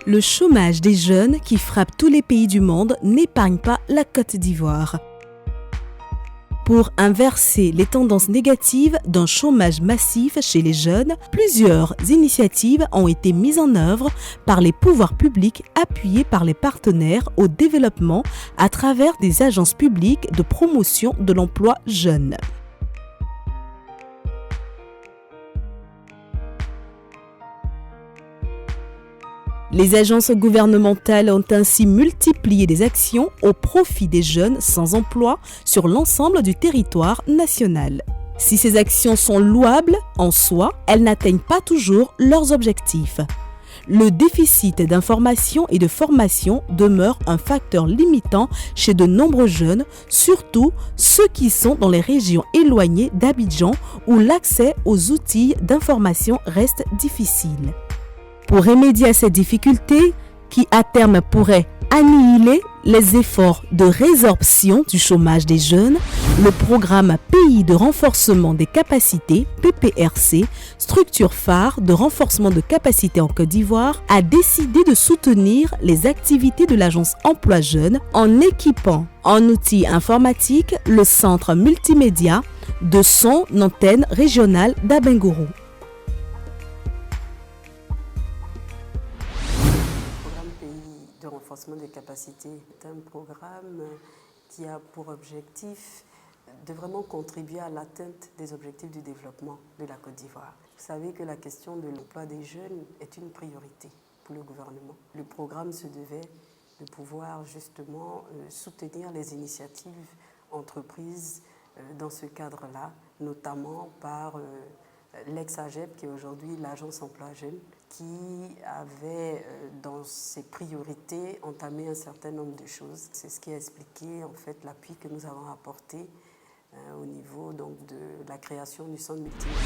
Le chômage des jeunes qui frappe tous les pays du monde n'épargne pas la Côte d'Ivoire. Pour inverser les tendances négatives d'un chômage massif chez les jeunes, plusieurs initiatives ont été mises en œuvre par les pouvoirs publics appuyés par les partenaires au développement à travers des agences publiques de promotion de l'emploi jeune. Les agences gouvernementales ont ainsi multiplié des actions au profit des jeunes sans emploi sur l'ensemble du territoire national. Si ces actions sont louables en soi, elles n'atteignent pas toujours leurs objectifs. Le déficit d'information et de formation demeure un facteur limitant chez de nombreux jeunes, surtout ceux qui sont dans les régions éloignées d'Abidjan où l'accès aux outils d'information reste difficile. Pour remédier à ces difficultés, qui à terme pourraient annihiler les efforts de résorption du chômage des jeunes, le programme Pays de renforcement des capacités, PPRC, structure phare de renforcement de capacités en Côte d'Ivoire, a décidé de soutenir les activités de l'agence Emploi Jeunes en équipant en outils informatiques le centre multimédia de son antenne régionale d'Abengourou. De renforcement des capacités est un programme qui a pour objectif de vraiment contribuer à l'atteinte des objectifs du développement de la Côte d'Ivoire. Vous savez que la question de l'emploi des jeunes est une priorité pour le gouvernement. Le programme se devait de pouvoir justement soutenir les initiatives entreprises dans ce cadre-là, notamment par l'ex-AGEP, qui est aujourd'hui l'Agence Emploi Jeunes, qui avait dans ses priorités entamé un certain nombre de choses. C'est ce qui a expliqué en fait l'appui que nous avons apporté au niveau donc, de la création du centre multimédia.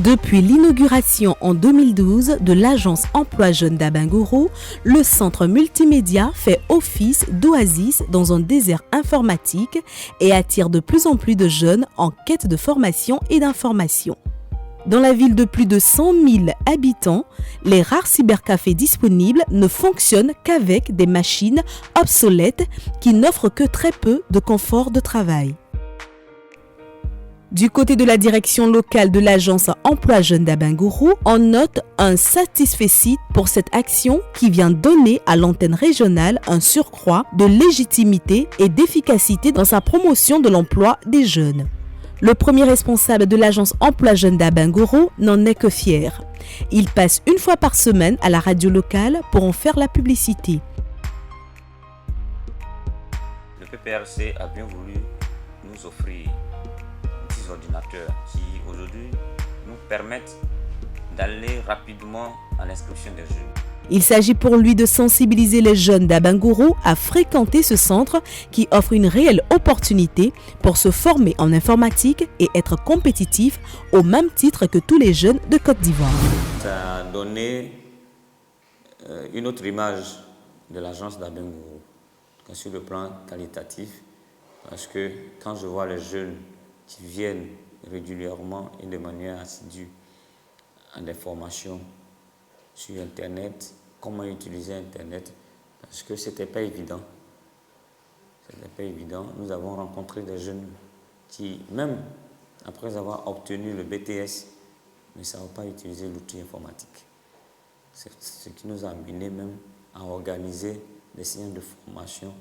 Depuis l'inauguration en 2012 de l'agence Emploi Jeunes d'Abengourou, le centre multimédia fait office d'oasis dans un désert informatique et attire de plus en plus de jeunes en quête de formation et d'information. Dans la ville de plus de 100 000 habitants, les rares cybercafés disponibles ne fonctionnent qu'avec des machines obsolètes qui n'offrent que très peu de confort de travail. Du côté de la direction locale de l'agence Emploi Jeunes d'Abengourou, on note un satisfecit pour cette action qui vient donner à l'antenne régionale un surcroît de légitimité et d'efficacité dans sa promotion de l'emploi des jeunes. Le premier responsable de l'agence Emploi Jeunes d'Abengourou n'en est que fier. Il passe une fois par semaine à la radio locale pour en faire la publicité. Le PPRC a bien voulu nous offrir des petits ordinateurs qui aujourd'hui nous permettent d'aller rapidement à l'inscription des jeunes. Il s'agit pour lui de sensibiliser les jeunes d'Abengourou à fréquenter ce centre qui offre une réelle opportunité pour se former en informatique et être compétitif au même titre que tous les jeunes de Côte d'Ivoire. Ça a donné une autre image de l'agence d'Abengourou sur le plan qualitatif, parce que quand je vois les jeunes qui viennent régulièrement et de manière assidue à des formations sur Internet, comment utiliser Internet, parce que ce n'était pas évident. Nous avons rencontré des jeunes qui, même après avoir obtenu le BTS, ne savent pas utiliser l'outil informatique. C'est ce qui nous a amené même à organiser des séances de formation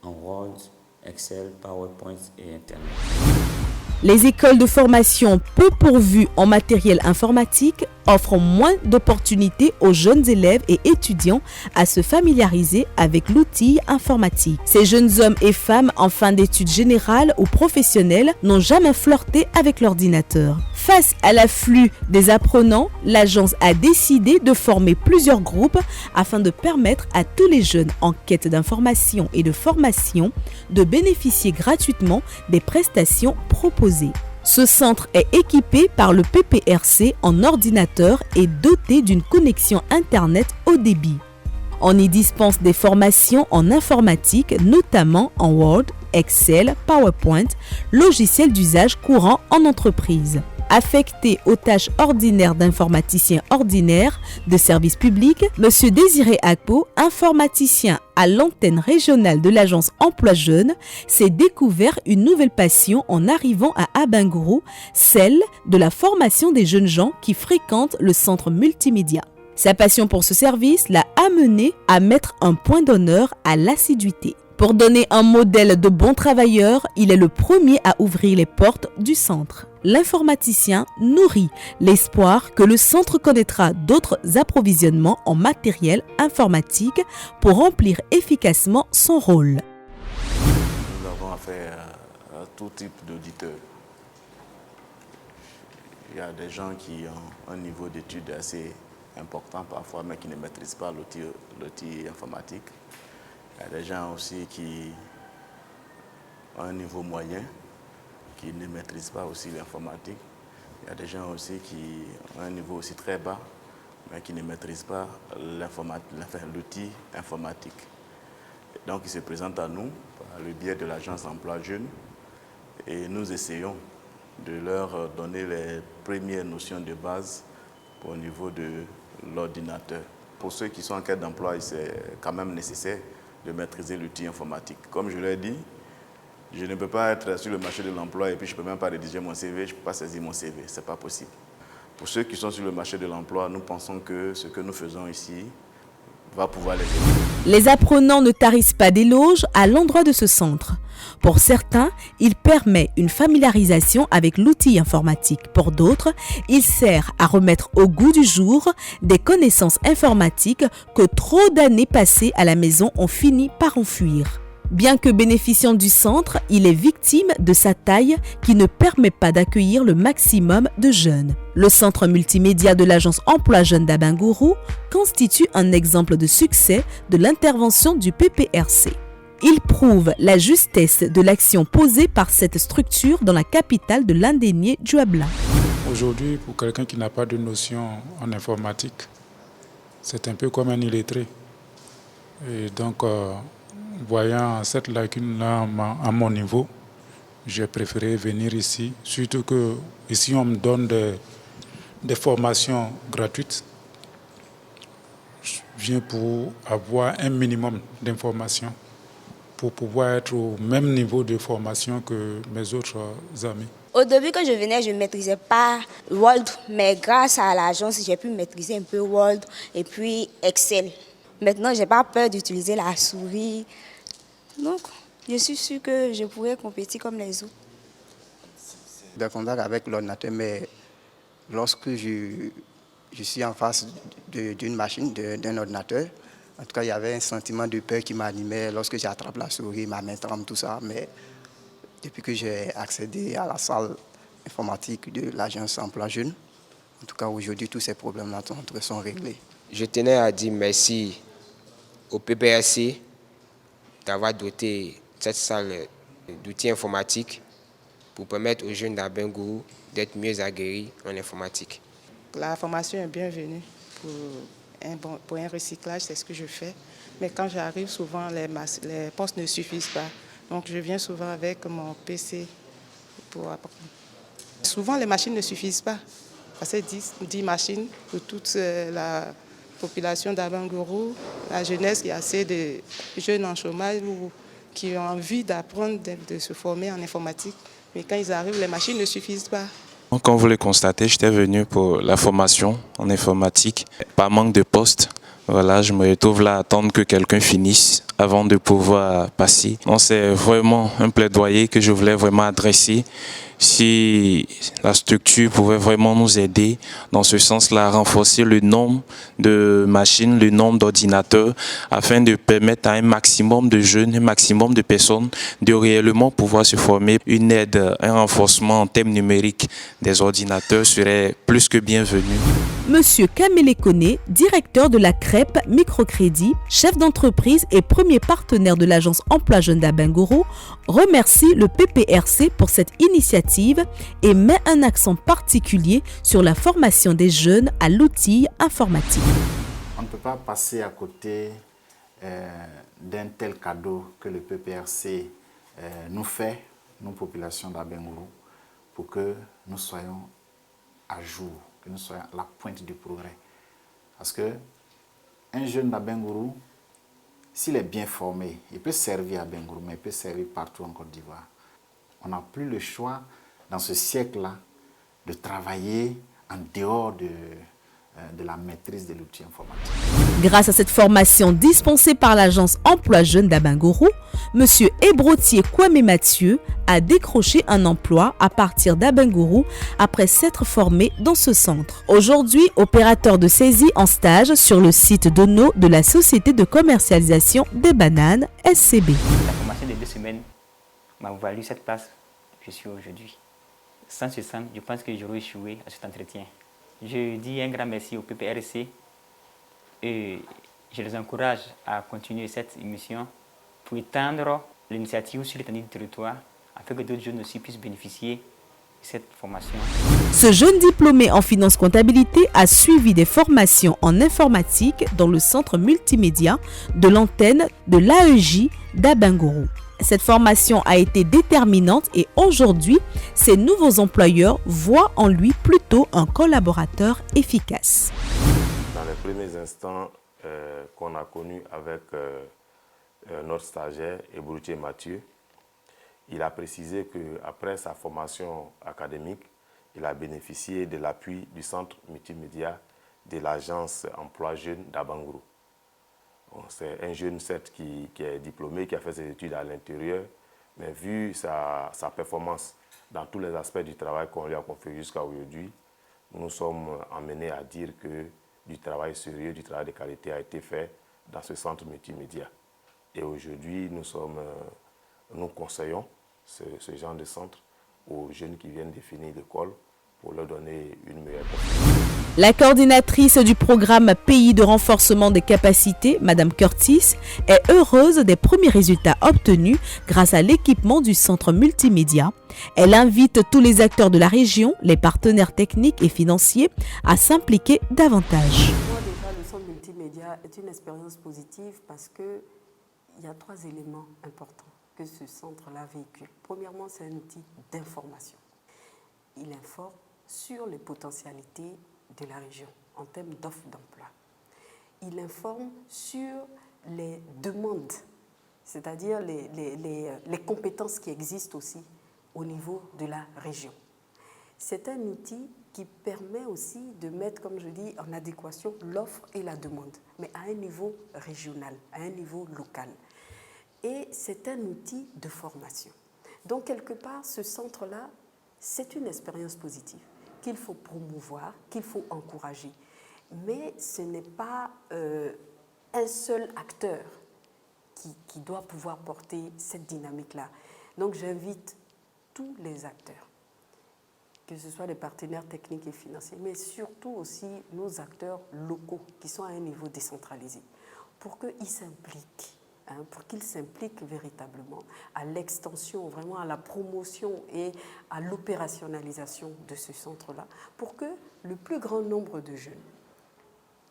en Word, Excel, PowerPoint et Internet. Les écoles de formation peu pourvues en matériel informatique offrent moins d'opportunités aux jeunes élèves et étudiants à se familiariser avec l'outil informatique. Ces jeunes hommes et femmes en fin d'études générales ou professionnelles n'ont jamais flirté avec l'ordinateur. Face à l'afflux des apprenants, l'agence a décidé de former plusieurs groupes afin de permettre à tous les jeunes en quête d'information et de formation de bénéficier gratuitement des prestations proposées. Ce centre est équipé par le PPRC en ordinateur et doté d'une connexion Internet haut débit. On y dispense des formations en informatique, notamment en Word, Excel, PowerPoint, logiciels d'usage courant en entreprise. Affecté aux tâches ordinaires d'informaticien ordinaire de service public, M. Désiré Akpo, informaticien à l'antenne régionale de l'agence Emploi Jeunes, s'est découvert une nouvelle passion en arrivant à Abangourou, celle de la formation des jeunes gens qui fréquentent le centre multimédia. Sa passion pour ce service l'a amené à mettre un point d'honneur à l'assiduité. Pour donner un modèle de bon travailleur, il est le premier à ouvrir les portes du centre. L'informaticien nourrit l'espoir que le centre connaîtra d'autres approvisionnements en matériel informatique pour remplir efficacement son rôle. Nous avons affaire à tout type d'auditeurs. Il y a des gens qui ont un niveau d'études assez important parfois, mais qui ne maîtrisent pas l'outil informatique. Il y a des gens aussi qui ont un niveau moyen, qui ne maîtrisent pas aussi l'informatique. Il y a des gens aussi qui ont un niveau aussi très bas, mais qui ne maîtrisent pas l'outil informatique. Et donc, ils se présentent à nous par le biais de l'agence Emploi Jeunes et nous essayons de leur donner les premières notions de base au niveau de l'ordinateur. Pour ceux qui sont en quête d'emploi, c'est quand même nécessaire de maîtriser l'outil informatique. Comme je l'ai dit, je ne peux pas être sur le marché de l'emploi et puis je ne peux même pas rédiger mon CV, je ne peux pas saisir mon CV, ce n'est pas possible. Pour ceux qui sont sur le marché de l'emploi, nous pensons que ce que nous faisons ici va pouvoir les aider. Les apprenants ne tarissent pas d'éloges à l'endroit de ce centre. Pour certains, il permet une familiarisation avec l'outil informatique. Pour d'autres, il sert à remettre au goût du jour des connaissances informatiques que trop d'années passées à la maison ont fini par enfuir. Bien que bénéficiant du centre, il est victime de sa taille qui ne permet pas d'accueillir le maximum de jeunes. Le centre multimédia de l'agence Emploi Jeunes d'Abangourou constitue un exemple de succès de l'intervention du PPRC. Il prouve la justesse de l'action posée par cette structure dans la capitale de l'Indénié Djuabla. Aujourd'hui, pour quelqu'un qui n'a pas de notion en informatique, c'est un peu comme un illettré. Et donc, voyant cette lacune-là à mon niveau, j'ai préféré venir ici. Surtout que ici, on me donne des formations gratuites. Je viens pour avoir un minimum d'informations, pour pouvoir être au même niveau de formation que mes autres amis. Au début que je venais, je ne maîtrisais pas Word, mais grâce à l'agence, j'ai pu maîtriser un peu Word et puis Excel. Maintenant, je n'ai pas peur d'utiliser la souris. Donc, je suis sûre que je pourrais compétir comme les autres. Des contacts avec l'ordinateur, mais lorsque je suis en face d'une machine, d'un ordinateur, en tout cas, il y avait un sentiment de peur qui m'animait lorsque j'attrape la souris, ma main tremble, tout ça. Mais depuis que j'ai accédé à la salle informatique de l'agence Emploi Jeunes, en tout cas, aujourd'hui, tous ces problèmes-là sont réglés. Je tenais à dire merci au PPRC d'avoir doté cette salle d'outils informatiques pour permettre aux jeunes d'Abangourou d'être mieux aguerris en informatique. La formation est bienvenue pour un recyclage, c'est ce que je fais. Mais quand j'arrive, souvent les postes ne suffisent pas. Donc je viens souvent avec mon PC pour apprendre. Souvent les machines ne suffisent pas. Parce que 10 machines pour toute la population d'Abangourou, la jeunesse, il y a assez de jeunes en chômage ou qui ont envie d'apprendre, de se former en informatique. Mais quand ils arrivent, les machines ne suffisent pas. Comme vous le constatez, j'étais venu pour la formation en informatique. Par manque de poste, voilà, je me retrouve là à attendre que quelqu'un finisse avant de pouvoir passer. Donc c'est vraiment un plaidoyer que je voulais vraiment adresser. Si la structure pouvait vraiment nous aider dans ce sens-là, à renforcer le nombre de machines, le nombre d'ordinateurs, afin de permettre à un maximum de jeunes, un maximum de personnes de réellement pouvoir se former. Une aide, un renforcement en termes numériques des ordinateurs serait plus que bienvenu. Monsieur Kamele Kone, directeur de la CREP Microcrédit, chef d'entreprise et premier partenaire de l'agence Emploi Jeunes d'Abangourou, remercie le PPRC pour cette initiative et met un accent particulier sur la formation des jeunes à l'outil informatique. On ne peut pas passer à côté d'un tel cadeau que le PPRC nous fait, nous, population d'Abangourou, pour que nous soyons à jour, que nous soyons à la pointe du progrès. Parce que un jeune d'Abengourou, s'il est bien formé, il peut servir à Abengourou, mais il peut servir partout en Côte d'Ivoire. On n'a plus le choix, dans ce siècle-là, de travailler en dehors de la maîtrise de l'outil informatique. Grâce à cette formation dispensée par l'agence Emploi Jeunes d'Abengourou, M. Ebrotier Kwame Mathieu a décroché un emploi à partir d'Abengourou après s'être formé dans ce centre. Aujourd'hui, opérateur de saisie en stage sur le site d'Ono de la Société de commercialisation des bananes SCB. La formation de 2 semaines m'a valu cette place que je suis aujourd'hui. Sans ce centre, je pense que j'aurais échoué à cet entretien. Je dis un grand merci au PPRC et je les encourage à continuer cette émission pour étendre l'initiative sur l'étendue du territoire afin que d'autres jeunes aussi puissent bénéficier de cette formation. Ce jeune diplômé en finance comptabilité a suivi des formations en informatique dans le centre multimédia de l'antenne de l'AEJ d'Abengourou. Cette formation a été déterminante et aujourd'hui, ses nouveaux employeurs voient en lui plutôt un collaborateur efficace. Dans les premiers instants qu'on a connus avec notre stagiaire, Ebrotier Mathieu, il a précisé qu'après sa formation académique, il a bénéficié de l'appui du centre multimédia de l'agence Emploi Jeunes d'Abengourou. C'est un jeune certes qui est diplômé, qui a fait ses études à l'intérieur, mais vu sa performance dans tous les aspects du travail qu'on lui a confié jusqu'à aujourd'hui, nous sommes amenés à dire que du travail sérieux, du travail de qualité a été fait dans ce centre multimédia. Et aujourd'hui, nous conseillons ce genre de centre aux jeunes qui viennent de finir l'école pour leur donner une meilleure performance. La coordinatrice du programme Pays de renforcement des capacités, Mme Curtis, est heureuse des premiers résultats obtenus grâce à l'équipement du centre multimédia. Elle invite tous les acteurs de la région, les partenaires techniques et financiers, à s'impliquer davantage. Moi, déjà, le centre multimédia est une expérience positive parce qu'il y a 3 éléments importants que ce centre-là véhicule. Premièrement, c'est un outil d'information. Il informe sur les potentialités de la région en termes d'offres d'emploi. Il informe sur les demandes, c'est-à-dire les compétences qui existent aussi au niveau de la région. C'est un outil qui permet aussi de mettre, comme je dis, en adéquation l'offre et la demande, mais à un niveau régional, à un niveau local. Et c'est un outil de formation. Donc, quelque part, ce centre-là, c'est une expérience positive qu'il faut promouvoir, qu'il faut encourager. Mais ce n'est pas un seul acteur qui doit pouvoir porter cette dynamique-là. Donc j'invite tous les acteurs, que ce soit les partenaires techniques et financiers, mais surtout aussi nos acteurs locaux qui sont à un niveau décentralisé, pour qu'ils s'impliquent. Pour qu'ils s'impliquent véritablement à l'extension, vraiment à la promotion et à l'opérationnalisation de ce centre-là, pour que le plus grand nombre de jeunes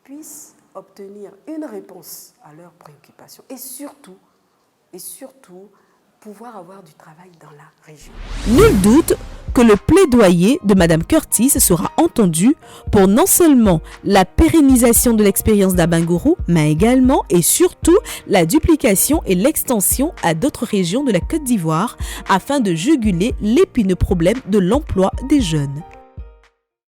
puissent obtenir une réponse à leurs préoccupations et surtout pouvoir avoir du travail dans la région. Nul doute que le plaidoyer de Mme Curtis sera entendu pour non seulement la pérennisation de l'expérience d'Abengourou, mais également et surtout la duplication et l'extension à d'autres régions de la Côte d'Ivoire afin de juguler l'épineux problème de l'emploi des jeunes.